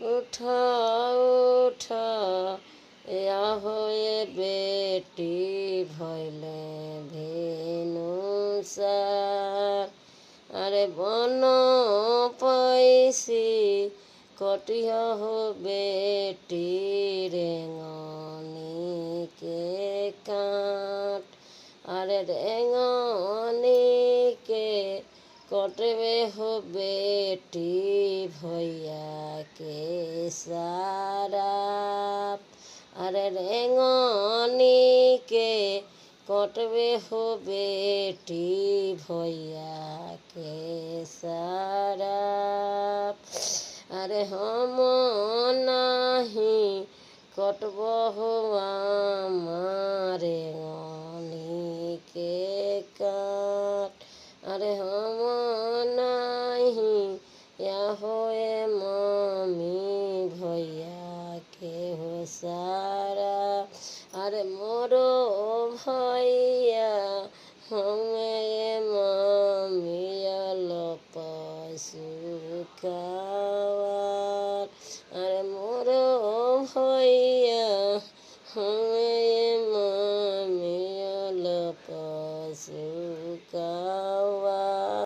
उठा उठा या होए बेटी भैले भेनुसार। अरे बन पैसी कटिया हो बेटी रेंगनी के काट। अरे रेंगनी के कटवे हो बेटी भैया के सारा। अरे रेंगनी के कटवे हो बेटी भैया के सारा। अरे हम नाही कटब हो हमारे रेंगनी के काट। अरे हम नाही या होए मम्मी भैया के हो सारा। अरे मोरो भैया हमें मम्मी पशु खावार। अरे